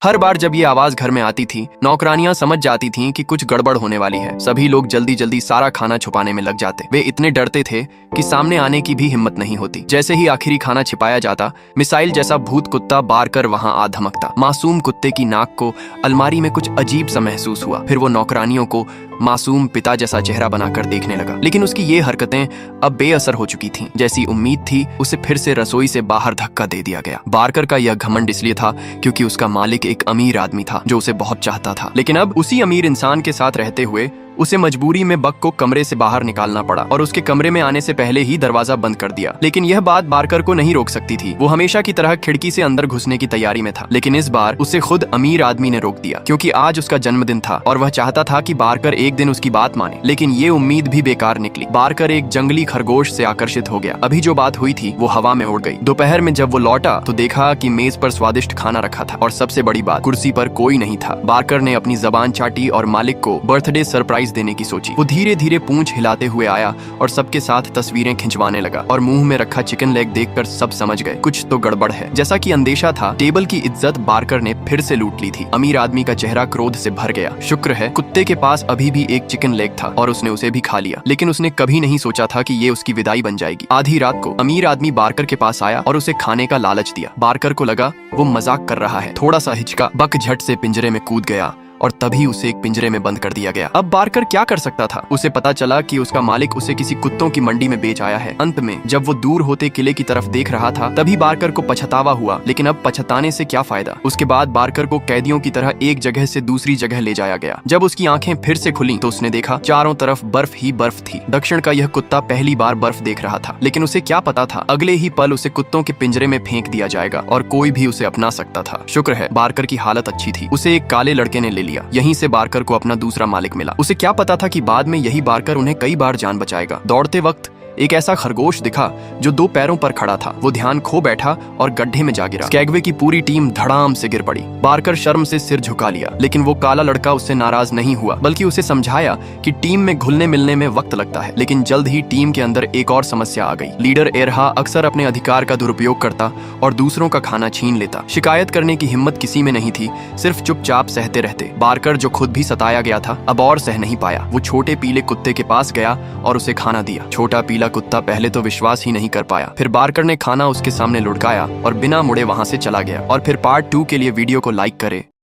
हर बार जब ये आवाज घर में आती थी, नौकरानियां समझ जाती थीं कि कुछ गड़बड़ होने वाली है। सभी लोग जल्दी जल्दी सारा खाना छुपाने में लग जाते। वे इतने डरते थे कि सामने आने की भी हिम्मत नहीं होती। जैसे ही आखिरी खाना छिपाया जाता, मिसाइल जैसा भूत कुत्ता बार कर वहां आ धमकता। मासूम कुत्ते की नाक को अलमारी में कुछ अजीब सा महसूस हुआ। फिर वो नौकरानियों को मासूम पिता जैसा चेहरा बनाकर देखने लगा। लेकिन उसकी ये हरकतें अब बेअसर हो चुकी थीं। जैसी उम्मीद थी, उसे फिर से रसोई से बाहर धक्का दे दिया गया। बारकर का यह घमंड इसलिए था क्योंकि उसका मालिक एक अमीर आदमी था जो उसे बहुत चाहता था। लेकिन अब उसी अमीर इंसान के साथ रहते हुए उसे मजबूरी में बक को कमरे से बाहर निकालना पड़ा और उसके कमरे में आने से पहले ही दरवाजा बंद कर दिया। लेकिन यह बात बारकर को नहीं रोक सकती थी। वो हमेशा की तरह खिड़की से अंदर घुसने की तैयारी में था। लेकिन इस बार उसे खुद अमीर आदमी ने रोक दिया क्योंकि आज उसका जन्मदिन था और वह चाहता था कि बारकर एक दिन उसकी बात माने। लेकिन ये उम्मीद भी बेकार निकली। बारकर एक जंगली खरगोश से आकर्षित हो गया। अभी जो बात हुई थी वो हवा में उड़ गई। दोपहर में जब वो लौटा तो देखा कि मेज पर स्वादिष्ट खाना रखा था और सबसे बड़ी बात, कुर्सी पर कोई नहीं था। बारकर ने अपनी जबान चाटी और मालिक को बर्थडे सरप्राइज देने की सोची। वो धीरे धीरे पूंछ हिलाते हुए आया और सबके साथ तस्वीरें खिंचवाने लगा और मुंह में रखा चिकन लेग देखकर सब समझ गए कुछ तो गड़बड़ है। जैसा कि अंदेशा था, टेबल की इज्जत बारकर ने फिर से लूट ली थी। अमीर आदमी का चेहरा क्रोध से भर गया। शुक्र है कुत्ते के पास अभी भी एक चिकन लेग था और उसने उसे भी खा लिया। लेकिन उसने कभी नहीं सोचा था कि ये उसकी विदाई बन जाएगी। आधी रात को अमीर आदमी बारकर के पास आया और उसे खाने का लालच दिया। बारकर को लगा वो मजाक कर रहा है। थोड़ा सा हिचका, बक झट से पिंजरे में कूद गया और तभी उसे एक पिंजरे में बंद कर दिया गया। अब बारकर क्या कर सकता था? उसे पता चला कि उसका मालिक उसे किसी कुत्तों की मंडी में बेच आया है। अंत में जब वो दूर होते किले की तरफ देख रहा था, तभी बारकर को पछतावा हुआ। लेकिन अब पछताने से क्या फायदा? उसके बाद बारकर को कैदियों की तरह एक जगह से दूसरी जगह ले जाया गया। जब उसकी आंखें फिर से खुली तो उसने देखा चारों तरफ बर्फ ही बर्फ थी। दक्षिण का यह कुत्ता पहली बार बर्फ देख रहा था। लेकिन उसे क्या पता था, अगले ही पल उसे कुत्तों के पिंजरे में फेंक दिया जाएगा और कोई भी उसे अपना सकता था। शुक्र है बारकर की हालत अच्छी थी। उसे एक काले लड़के ने ले लिया। यहीं से बारकर को अपना दूसरा मालिक मिला। उसे क्या पता था कि बाद में यही बारकर उन्हें कई बार जान बचाएगा। दौड़ते वक्त एक ऐसा खरगोश दिखा जो दो पैरों पर खड़ा था। वो ध्यान खो बैठा और गड्ढे में जा गिरा। स्कैगवे की पूरी टीम धड़ाम से गिर पड़ी। बारकर शर्म से सिर झुका लिया। लेकिन वो काला लड़का उससे नाराज नहीं हुआ, बल्कि उसे समझाया कि टीम में घुलने मिलने में वक्त लगता है। लेकिन जल्द ही टीम के अंदर एक और समस्या आ गई। लीडर एरहा अक्सर अपने अधिकार का दुरुपयोग करता और दूसरों का खाना छीन लेता। शिकायत करने की हिम्मत किसी में नहीं थी, सिर्फ चुपचाप सहते रहते। बारकर जो खुद भी सताया गया था, अब और सह नहीं पाया। वो छोटे पीले कुत्ते के पास गया और उसे खाना दिया। छोटा पीला कुत्ता पहले तो विश्वास ही नहीं कर पाया। फिर बारकर ने खाना उसके सामने लुढ़काया और बिना मुड़े वहां से चला गया। और फिर पार्ट 2 के लिए वीडियो को लाइक करें।